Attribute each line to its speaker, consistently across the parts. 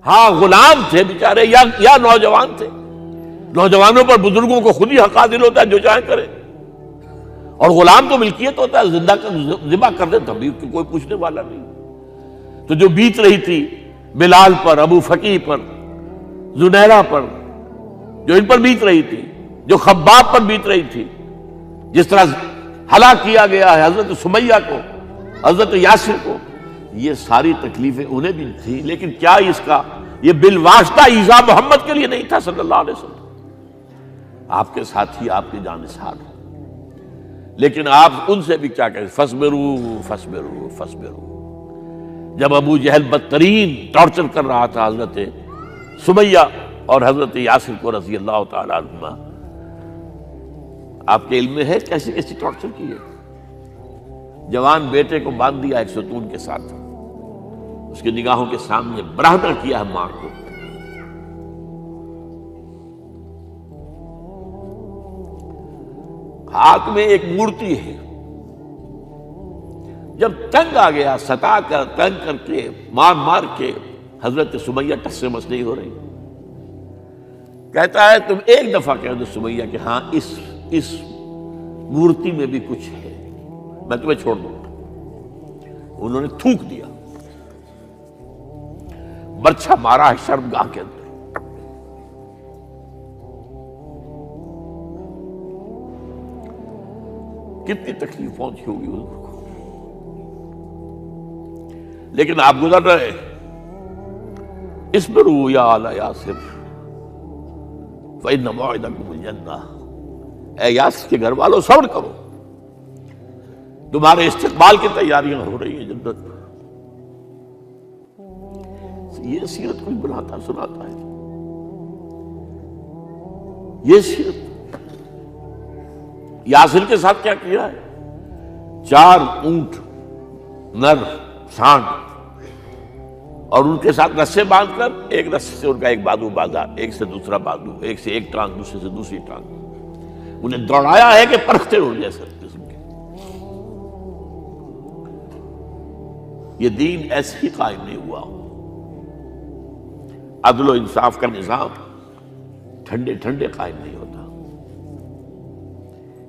Speaker 1: ہاں غلام تھے بیچارے یا نوجوان تھے. نوجوانوں پر بزرگوں کو خود ہی حق حاصل ہوتا ہے، جو چاہے کرے. اور غلام تو ملکیت ہوتا ہے، زندہ ذبح کر دے تب بھی کوئی پوچھنے والا نہیں. تو جو بیت رہی تھی بلال پر، ابو فقیہ پر، زنیرہ پر، جو ان پر بیت رہی تھی، جو خباب پر بیت رہی تھی، جس طرح ہلاک کیا گیا ہے حضرت سمیہ کو، حضرت یاسر کو، یہ ساری تکلیفیں انہیں بھی تھی. لیکن کیا اس کا یہ بالواسطہ ایذا محمد کے لیے نہیں تھا صلی اللہ علیہ وسلم؟ آپ کے ساتھی آپ کے جانثار. لیکن آپ ان سے بھی کیا کہیں، فصبروا فصبروا فصبروا. جب ابو جہل بدترین ٹارچر کر رہا تھا حضرت سمیہ اور حضرت یاسر کو رضی اللہ تعالی عنہما، آپ کے علم میں ہے کیسی کیسی ٹارچر کی ہے. جوان بیٹے کو باندھ دیا ایک ستون کے ساتھ، اس کی نگاہوں کے سامنے برہنہ کیا ہے ماں کو. ہاتھ میں ایک مورتی ہے. جب تنگ آ گیا، ستا کر تنگ کر کے مار مار کے حضرت سمیہ ٹس سے مس نہیں ہو رہی. کہتا ہے تم ایک دفعہ کہہ دو سمیہ کہ ہاں اس مورتی میں بھی کچھ ہے، میں تمہیں چھوڑ دوں گا. انہوں نے تھوک دیا، برچھا مارا ہے شرمگاہ کے اندر. کتنی تکلیف پہنچی ہوگی حضور کو. لیکن آپ گزر رہے. اصبروا یا آل یاسر فإن موعدکم الجنہ. اے یاسر کے گھر والوں صبر کرو، تمہارے استقبال کی تیاریاں ہو رہی ہیں جنت. یہ سیرت کوئی بناتا سناتا ہے؟ یہ سیرت یاسر کے ساتھ کیا کیا ہے؟ 4 اونٹ نر سانڈ، اور ان کے ساتھ رسے باندھ کر ایک رسے سے ان کا ایک بازو باندھا، ایک سے دوسرا بازو، ایک سے ایک ٹانگ، دوسرے سے دوسری ٹانگ. انہیں دوڑایا ہے کہ پرکھتے ہو جیسے قسم کے. یہ دین ایسے ہی قائم نہیں ہوا. عدل و انصاف کا نظام ٹھنڈے ٹھنڈے قائم نہیں ہوتا،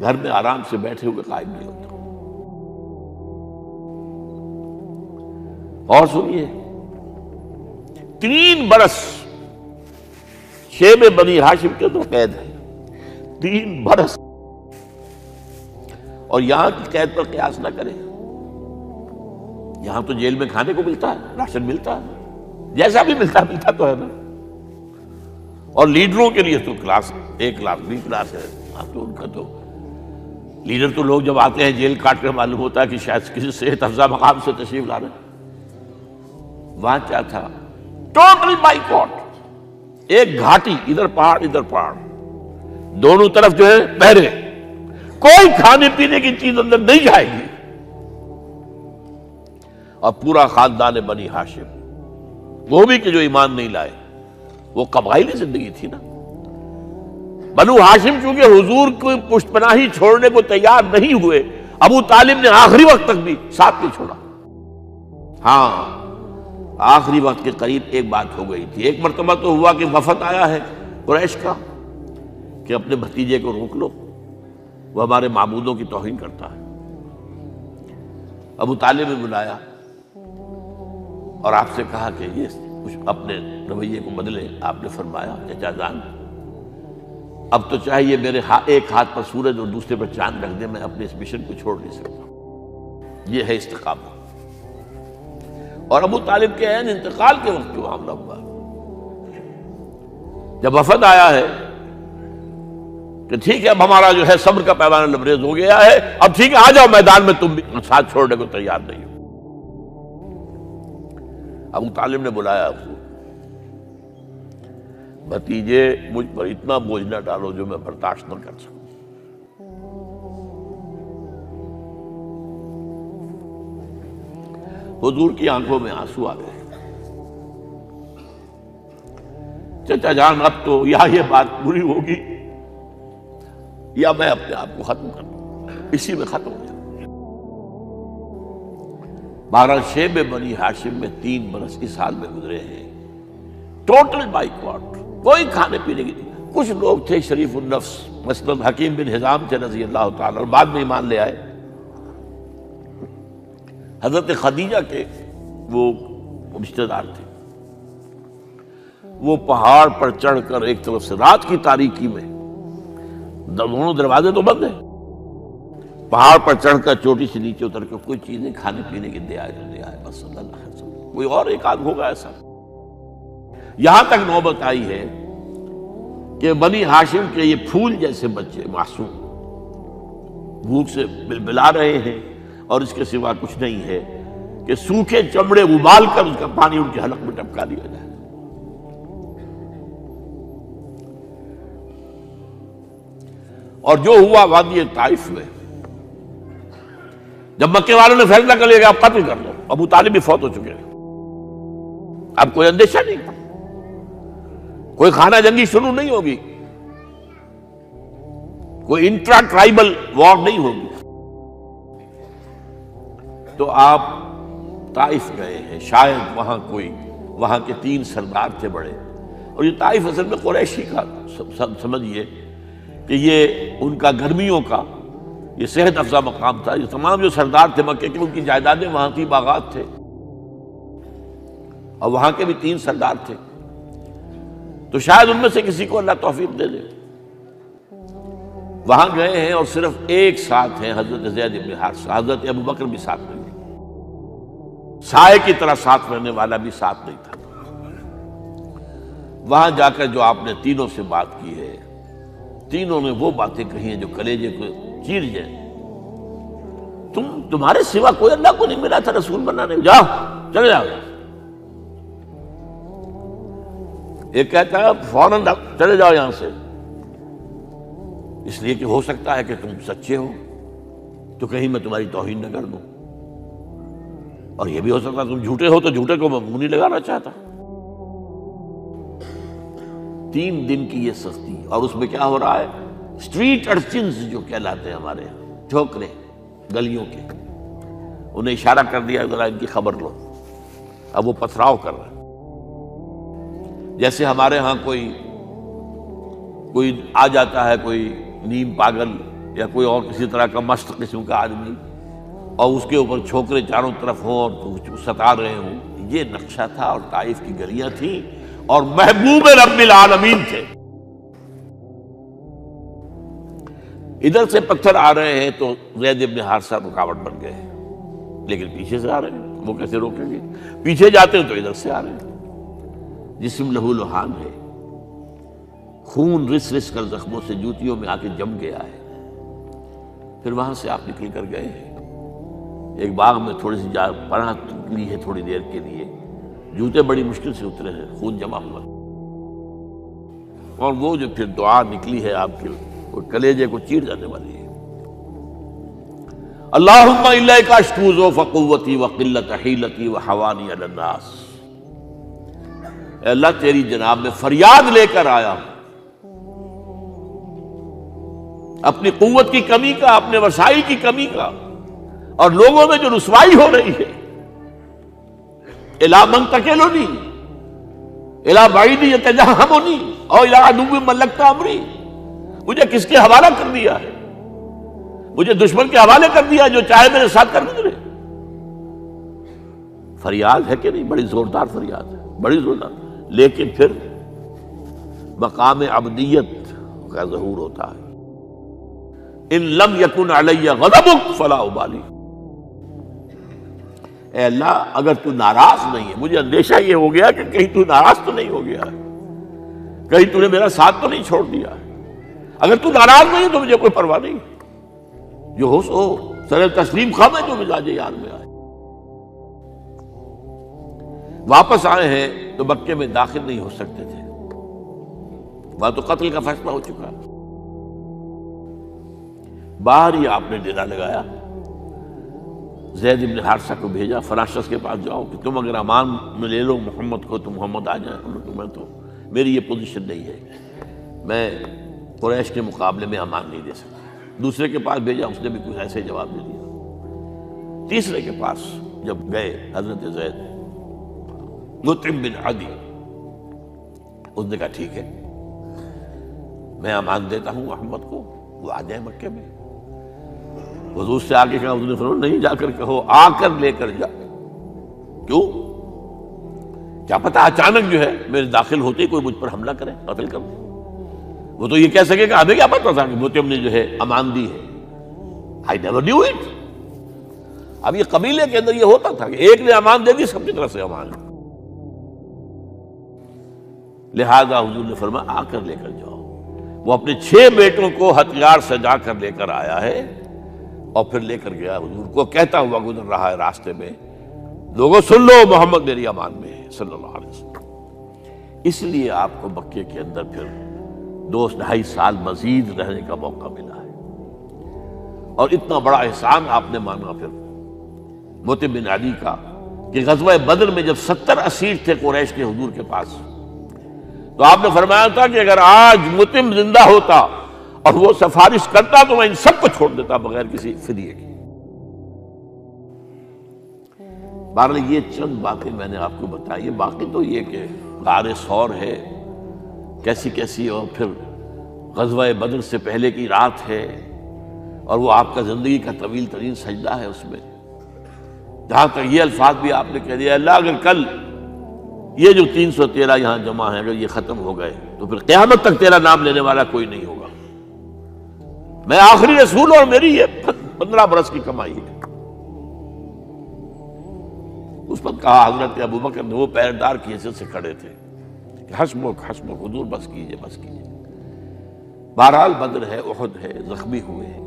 Speaker 1: گھر میں آرام سے بیٹھے ہوئے قائم نہیں ہوتا. اور سنیے، 3 برس شیب بنی ہاشم کے تو قید ہے. 3 برس. اور یہاں کی قید پر قیاس نہ کریں. یہاں تو جیل میں کھانے کو ملتا ہے، راشن ملتا ہے، جیسا بھی ملتا تو ہے نا. اور لیڈروں کے لیے تو class A class B class ہے. آپ تو ان کا تو لیڈر تو لوگ جب آتے ہیں جیل کاٹ کر معلوم ہوتا ہے کہ شاید کسی صحت افزا مقام سے تشریف لا رہے ہیں. وہاں کیا تھا؟ Total boycott. ایک گھاٹی، ادھر پہاڑ ادھر پہاڑ، دونوں طرف جو ہے پہرے. کوئی کھانے پینے کی چیز اندر نہیں جائے گی. اور پورا خاندان بنی ہاشم، وہ بھی کہ جو ایمان نہیں لائے، وہ قبائلی زندگی تھی نا. بنو ہاشم چونکہ حضور کو پشت پناہی چھوڑنے کو تیار نہیں ہوئے، ابو طالب نے آخری وقت تک بھی ساتھ نہیں چھوڑا. ہاں آخری وقت کے قریب ایک بات ہو گئی تھی. ایک مرتبہ تو ہوا کہ وفد آیا ہے قریش کا کہ اپنے بھتیجے کو روک لو، وہ ہمارے معبودوں کی توہین کرتا ہے. ابو طالب نے بلایا اور آپ سے کہا کہ یہ کچھ اپنے رویے کو بدلے. آپ نے فرمایا چچا جان، اب تو چاہیے میرے ایک ہاتھ پر سورج اور دوسرے پر چاند رکھ دے، میں اپنے اس مشن کو چھوڑ نہیں سکتا. یہ ہے استقامت. اور ابو طالب کے عین انتقال کے وقت جو معاملہ ہوا، جب وفد آیا ہے کہ ٹھیک ہے اب ہمارا جو ہے صبر کا پیمانہ لبریز ہو گیا ہے، اب ٹھیک ہے آ جاؤ میدان میں، تم بھی ساتھ چھوڑنے کو تیار نہیں ہو. ابو طالب نے بلایا، بھتیجے مجھ پر اتنا بوجھ نہ ڈالو جو میں برداشت نہ کر سکوں. حضور کی آنکھوں میں آنسو آ گئے. چچا جان اب تو یا یہ بات بری ہوگی یا میں اپنے آپ کو ختم کر دوں، اسی میں ختم ہو جاؤں. بہرحال شیب بنی ہاشم میں 3 برس اس حال میں گزرے ہیں ٹوٹل بائیکاٹ، کوئی کھانے پینے کی نہیں۔ کچھ لوگ تھے شریف النفس، مثلاً حکیم بن حزام تھے رضی اللہ تعالیٰ اور بعد میں ایمان لے آئے۔ حضرت خدیجہ کے وہ رشتہ دار تھے، وہ پہاڑ پر چڑھ کر ایک طرف سے رات کی تاریکی میں، دونوں دروازے تو بند ہیں، پہاڑ پر چڑھ کر چوٹی سے نیچے اتر کر کوئی چیزیں کھانے پینے کی دے آئے تو دے آئے، بس صلی اللہ علیہ وسلم۔ کوئی اور ایک آدھ ہوگا ایسا۔ یہاں تک نوبت آئی ہے کہ بنی ہاشم کے یہ پھول جیسے بچے معصوم بھوک سے بلبلا رہے ہیں اور اس کے سوا کچھ نہیں ہے کہ سوکھے چمڑے ابال کر اس کا پانی ان کے حلق میں ٹپکا دیا جائے۔ اور جو ہوا وادی طائف میں، جب مکے والوں نے فیصلہ کر لیا کہ آپ قتل کر دو، ابو طالب بھی فوت ہو چکے ہیں، اب کوئی اندیشہ نہیں، کوئی خانہ جنگی شروع نہیں ہوگی، کوئی انٹرا ٹرائبل وار نہیں ہوگی، تو آپ طائف گئے ہیں۔ شاید وہاں کے 3 سردار تھے بڑے، اور یہ طائف اصل میں قریشی کا سمجھیے کہ یہ ان کا گرمیوں کا یہ صحت افزا مقام تھا۔ یہ تمام جو سردار تھے مکے کے، ان کی جائیدادیں وہاں تھی، باغات تھے، اور وہاں کے بھی 3 سردار تھے، تو شاید ان میں سے کسی کو اللہ توفیق دے دے۔ وہاں گئے ہیں اور صرف ایک ساتھ ہیں، حضرت زید بن حارثہ، حضرت ابو بکر بھی ساتھ نہیں، سائے کی طرح ساتھ رہنے والا بھی ساتھ نہیں تھا۔ وہاں جا کر جو آپ نے تینوں سے بات کی ہے، تینوں نے وہ باتیں کہی ہیں جو کلیجے کو چیر جائیں۔ تمہارے سوا کوئی اللہ کو نہیں ملا تھا رسول بنانے، جاؤ چلے جاؤ۔ ایک کہتا ہے فوراً چلے جاؤ یہاں سے، اس لیے کہ ہو سکتا ہے کہ تم سچے ہو تو کہیں میں تمہاری توہین نہ کر دوں، اور یہ بھی ہو سکتا ہے تم جھوٹے ہو تو جھوٹے کو میں منہ نہیں لگانا چاہتا۔ 3 دن کی یہ سختی، اور اس میں کیا ہو رہا ہے، اسٹریٹ ارچنز جو کہلاتے ہیں ہمارے یہاں، ٹھوکرے گلیوں کے، انہیں اشارہ کر دیا ذرا ان کی خبر لو، اب وہ پتھراؤ کر رہے ہیں۔ جیسے ہمارے ہاں کوئی آ جاتا ہے، کوئی نیم پاگل یا کوئی اور کسی طرح کا مست قسم کا آدمی، اور اس کے اوپر چھوکرے چاروں طرف ہوں اور ستا رہے ہوں، یہ نقشہ تھا، اور طائف کی گلیاں تھیں، اور محبوب رب العالمین تھے۔ ادھر سے پتھر آ رہے ہیں تو زید بن حارثہ رکاوٹ بن گئے، لیکن پیچھے سے آ رہے ہیں، وہ کیسے روکیں گے؟ پیچھے جاتے ہیں تو ادھر سے آ رہے ہیں۔ جسم لہو لہان ہے، خون رس رس کر زخموں سے جوتیوں میں آ کے جم گیا ہے۔ پھر وہاں سے آپ نکل کر گئے ہیں، ایک باغ میں تھوڑی سی پناہ لی ہے تھوڑی دیر کے لیے، جوتے بڑی مشکل سے اترے ہیں، خون جمع ہوا، اور وہ جو پھر دعا نکلی ہے آپ کے، وہ کلیجے کو چیر جانے والی ہے۔ اللہم الیک اشکو ضعف قوتی وقلت حیلتی وحوانی علی الناس، اے اللہ تیری جناب میں فریاد لے کر آیا ہوں، اپنی قوت کی کمی کا، اپنے وسائل کی کمی کا، اور لوگوں میں جو رسوائی ہو رہی ہے، الا من تکلنی الا بعید یتجہمنی او الا عدو ملکت امری، مجھے کس کے حوالہ کر دیا ہے، مجھے دشمن کے حوالے کر دیا جو چاہے میرے ساتھ کر گزرے۔ فریاد ہے کہ نہیں؟ بڑی زوردار فریاد ہے، بڑی زوردار، لیکن پھر مقام عبدیت کا ظہور ہوتا ہے۔ ان لم یکن علی غضبک فلا ابالی، اے اللہ اگر تو ناراض نہیں ہے، مجھے اندیشہ یہ ہو گیا کہ کہیں تو ناراض تو نہیں ہو گیا ہے، کہیں تو نے میرا ساتھ تو نہیں چھوڑ دیا ہے، اگر تو ناراض نہیں ہے تو مجھے کوئی پرواہ نہیں، جو ہو سو سر تسلیم خم ہے جو مزاج یار میں آئے۔ واپس آئے ہیں تو مکے میں داخل نہیں ہو سکتے تھے، وہاں تو قتل کا فیصلہ ہو چکا، باہر ہی آپ نے ڈیرا لگایا، زید بن حارثہ کو بھیجا، فلاں شخص کے پاس جاؤ کہ تم اگر امان میں لے لو محمد کو تو محمد آ جائیں، میں تو میری یہ پوزیشن نہیں ہے، میں قریش کے مقابلے میں امان نہیں دے سکتا۔ دوسرے کے پاس بھیجا، اس نے بھی کچھ ایسے جواب دے دیا۔ تیسرے کے پاس جب گئے حضرت زید، مطعم بن عدی، اس نے کہا ٹھیک ہے، میں امان دیتا ہوں محمد کو، وہ آ جائے مکے میں۔ حضور سے آگے کہا، حضور نے فرمایا نہیں جا کر کہو، آ کر لے کر جا۔ کیوں؟ کیا پتہ اچانک جو ہے میرے داخل ہوتے ہی کوئی مجھ پر حملہ کرے، قتل کر دے۔ وہ تو یہ کہہ سکے کہ ہمیں کیا پتہ تھا کہ مطعم نے جو ہے امان دی ہے، I never knew it۔ اب یہ قبیلے کے اندر یہ ہوتا تھا کہ ایک نے امان دے دی، سب کی طرف سے امان۔ لہذا حضور نے فرمایا آ کر لے کر جاؤ۔ وہ اپنے 6 بیٹوں کو ہتھیار سجا کر لے کر آیا ہے اور پھر لے کر گیا حضور کو، کہتا ہوا گزر رہا ہے راستے میں، لوگوں سن لو محمد میری امان میں ہے صلی اللہ علیہ وسلم۔ اس لیے آپ کو مکے کے اندر پھر 2-2.5 سال مزید رہنے کا موقع ملا ہے، اور اتنا بڑا احسان آپ نے مانا پھر مطعم بن عدی کا کہ غزوہ بدر میں جب 70 اسیر تھے قریش کے حضور کے پاس، تو آپ نے فرمایا تھا کہ اگر آج مطعم زندہ ہوتا اور وہ سفارش کرتا تو میں ان سب کو چھوڑ دیتا بغیر کسی فدیے کے۔ بہرحال یہ چند باتیں میں نے آپ کو بتائی، باقی تو یہ کہ غار ثور ہے کیسی کیسی، اور پھر غزوہ بدر سے پہلے کی رات ہے، اور وہ آپ کا زندگی کا طویل ترین سجدہ ہے اس میں، جہاں تک یہ الفاظ بھی آپ نے کہہ دیا، اللہ اگر کل یہ جو 313 یہاں جمع ہیں اگر یہ ختم ہو گئے تو پھر قیامت تک تیرا نام لینے والا کوئی نہیں ہوگا، میں آخری رسول اور میری یہ 15 برس کی کمائی ہے۔ اس پر کہا حضرت ابوبکر نے، وہ پہریدار کی حیثیت سے کھڑے تھے، کہ حسبک حسبک حضور بس کیجئے بس کیجئے۔ بہرحال بدر ہے، احد ہے، زخمی ہوئے ہیں،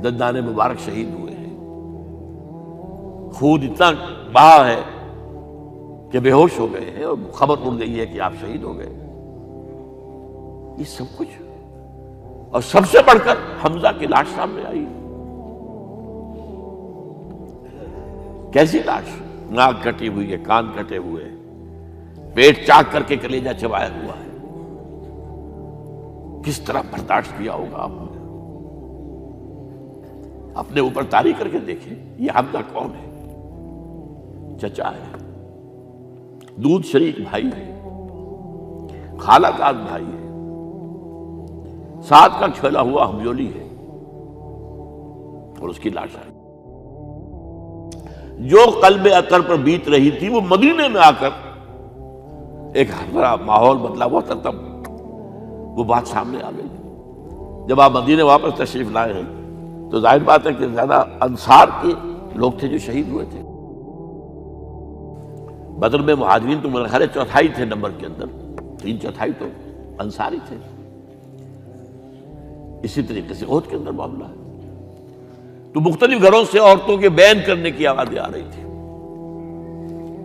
Speaker 1: دندان مبارک شہید ہوئے ہیں، خون اتنا بہا ہے کہ بے ہوش ہو گئے ہیں، اور خبر اڑ گئی ہے کہ آپ شہید ہو گئے۔ یہ سب کچھ، اور سب سے بڑھ کر حمزہ کی لاش سامنے آئی۔ کیسی لاش؟ ناک کٹی ہوئی ہے، کان کٹے ہوئے ہیں، پیٹ چاک کر کے کلیجہ چبایا ہوا ہے۔ کس طرح برداشت کیا ہوگا آپ نے؟ اپنے اوپر تاری کر کے دیکھیں، یہ حمزہ کون ہے؟ چچا ہے، دودھ شریک بھائی ہے، خالہ زاد بھائی ہے، ساتھ کا کھیلا ہوا ہمجولی ہے، اور اس کی لاش ہے۔ جو قلب اطہر پر بیت رہی تھی وہ مدینے میں آ کر ایک بڑا ماحول بدلا ہوا تھا، تب وہ بات سامنے آ گئی۔ جب آپ مدینے واپس تشریف لائے ہیں تو ظاہر بات ہے کہ زیادہ انصار کے لوگ تھے جو شہید ہوئے تھے۔ بدر میں مہاجرین تو میرے خیال ہے 1/4 تھے نمبر کے اندر، 3/4 تو انصاری تھے۔ اسی طریقے سے احد کے اندر معاملہ ہے، تو مختلف گھروں سے عورتوں کے بین کرنے کی آوازیں آ رہی تھی،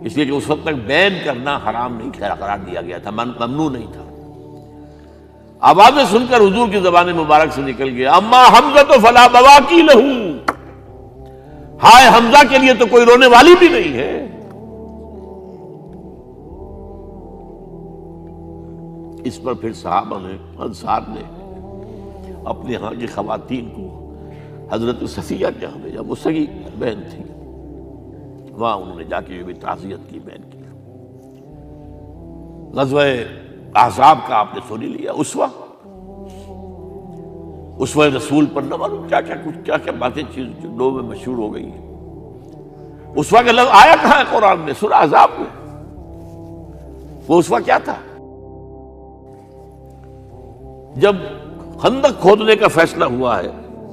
Speaker 1: اس لیے کہ اس وقت تک بین کرنا حرام نہیں قرار دیا گیا تھا، ممنوع نہیں تھا۔ آوازیں سن کر حضور کی زبان مبارک سے نکل گیا، اما حمزہ فلا بواکی لہو، ہائے حمزہ کے لیے تو کوئی رونے والی بھی نہیں ہے۔ اس پر پھر صحابہ نے، انصار نے اپنے ہاں کی خواتین کو حضرت صفیہ کے ہاں بھیجا، وہ سگی بہن تھی، وہاں انہوں نے جا کے بھی تعزیت کی بہن کی۔ غزوہ احزاب کا آپ نے سن لیا، اسوہ رسول پر نہ معلوم کیا کیا باتیں چیز لوگوں میں مشہور ہو گئی ہیں۔ اسوہ کا لفظ آیا کہاں ہے قرآن میں؟ سورہ احزاب میں۔ وہ اسوہ کیا تھا؟ جب خندق کھودنے کا فیصلہ ہوا ہے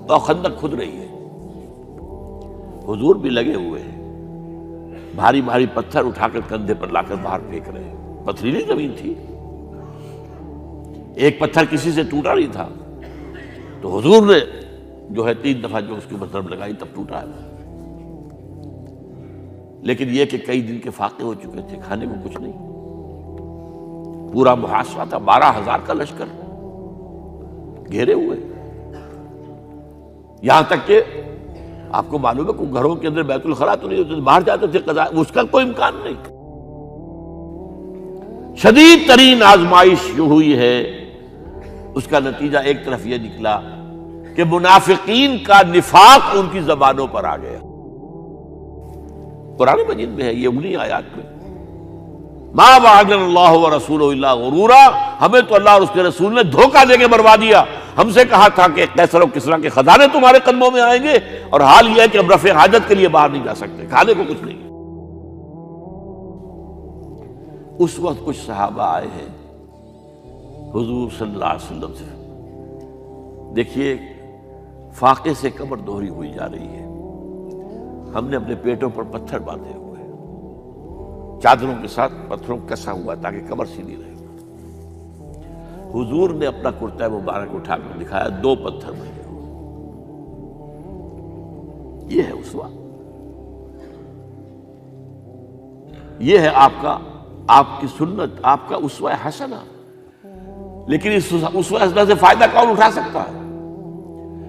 Speaker 1: تو خندق کھود رہی ہے، حضور بھی لگے ہوئے ہیں، بھاری بھاری پتھر اٹھا کر کندھے پر لا کر باہر پھینک رہے ہیں، پتھریلی زمین تھی، ایک پتھر کسی سے ٹوٹا نہیں تھا، تو حضور نے جو ہے 3 دفعہ جو اس کے اوپر ضرب لگائی تب ٹوٹا ہے۔ لیکن یہ کہ کئی دن کے فاقے ہو چکے تھے، کھانے کو کچھ نہیں، پورا محاصرہ تھا، 12,000 کا لشکر گھیرے ہوئے، یہاں تک کہ آپ کو معلوم ہے کہ گھروں کے اندر بیت الخلا تو نہیں ہوتے، باہر جاتے تھے قضاء، اس کا کوئی امکان نہیں۔ شدید ترین آزمائش جو ہوئی ہے اس کا نتیجہ ایک طرف یہ نکلا کہ منافقین کا نفاق ان کی زبانوں پر آ گیا۔ قرآن مجید میں ہے یہ انہی آیات میں، ما وعدنا اللہ ورسولہ الا غرورا، ہمیں تو اللہ اور اس کے رسول نے دھوکہ دے کے مروا دیا۔ ہم سے کہا تھا کہ قیصر و کسریٰ کے خزانے تمہارے قدموں میں آئیں گے، اور حال یہ ہے کہ ہم رفع حاجت کے لیے باہر نہیں جا سکتے، کھانے کو کچھ نہیں۔ اس وقت کچھ صحابہ آئے ہیں حضور صلی اللہ علیہ وسلم سے، دیکھیے فاقے سے کمر دوہری ہوئی جا رہی ہے، ہم نے اپنے پیٹوں پر پتھر باندھے ہوئے، چادروں کے ساتھ پتھروں کسا ہوا تاکہ کمر سیدھی رہے۔ حضور نے اپنا کرتا مبارک اٹھا کر دکھایا، 2 پتھر بنے ہوئے۔ یہ ہے اسوہ، یہ ہے آپ کی سنت، آپ کا اسوہ حسنہ۔ لیکن اس اسوہ حسنہ سے فائدہ کون اٹھا سکتا ہے؟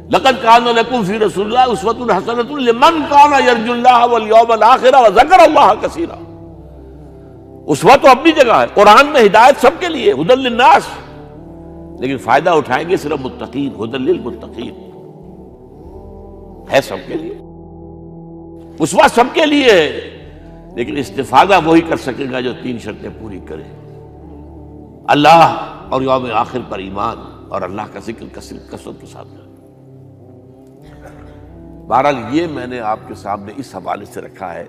Speaker 1: لقد کان لکم فی رسول اللہ اسوۃ حسنۃ لمن کان یرجو اللہ والیوم الآخر وذکر اللہ کثیرا۔ اسوہ تو اپنی جگہ ہے، قرآن میں ہدایت سب کے لیے، ھدی للناس، لیکن فائدہ اٹھائیں گے صرف متقین، ھدی للمتقین ہے سب کے لیے، اسوہ سب کے لیے ہے، لیکن استفادہ وہی کر سکے گا جو 3 شرطیں پوری کرے: اللہ اور یوم آخر پر ایمان، اور اللہ کا ذکر کثرت کے ساتھ کرے۔ بہرحال یہ میں نے آپ کے سامنے اس حوالے سے رکھا ہے،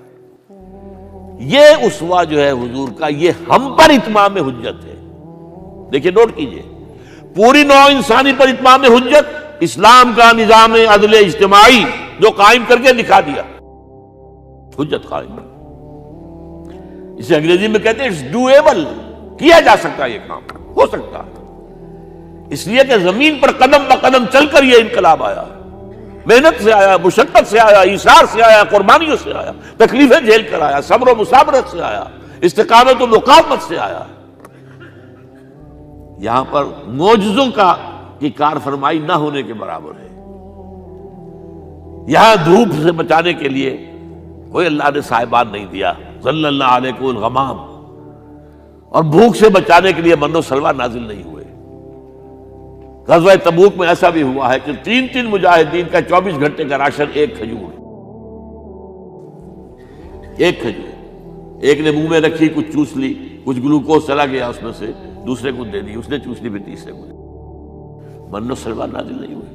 Speaker 1: یہ اسوہ جو ہے حضور کا، یہ ہم پر اتمام حجت ہے۔ دیکھیے نوٹ کیجئے، پوری نوع انسانی پر اتمام حجت، اسلام کا نظام عدل اجتماعی جو قائم کر کے دکھا دیا، حجت قائم۔ اسے انگریزی میں کہتے ہیں اٹس ڈویبل، کیا جا سکتا ہے، یہ کام ہو سکتا ہے، اس لیے کہ زمین پر قدم بقدم چل کر یہ انقلاب آیا، محنت سے آیا، مشقت سے آیا، ایثار سے آیا، قربانیوں سے آیا، تکلیفیں جھیل کر آیا، صبر و مصابرت سے آیا، استقامت و مقاومت سے آیا۔ یہاں پر معجزوں کی کار فرمائی نہ ہونے کے برابر ہے۔ یہاں دھوپ سے بچانے کے لیے کوئی اللہ نے صاحبان نہیں دیا، ظل اللہ علیکم الغمام، اور بھوک سے بچانے کے لیے من و سلوہ نازل نہیں ہوئے۔ غزوہ تبوک میں ایسا بھی ہوا ہے کہ 3 مجاہدین کا 24 گھنٹے کا راشن ایک کھجور، ایک نے منہ میں رکھی، کچھ چوس لی، کچھ گلوکوز چلا گیا اس میں سے، دوسرے کو دے دی، اس نے چوس لی، پھر تیسرے کو دے دی۔ من و سلوہ نازل نہیں ہوئے۔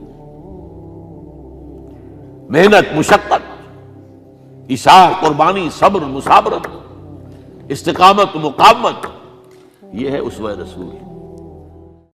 Speaker 1: محنت، مشقت، ایثار، قربانی، صبر، مصابرت، استقامت، مقاومت، یہ ہے اسوہ رسول۔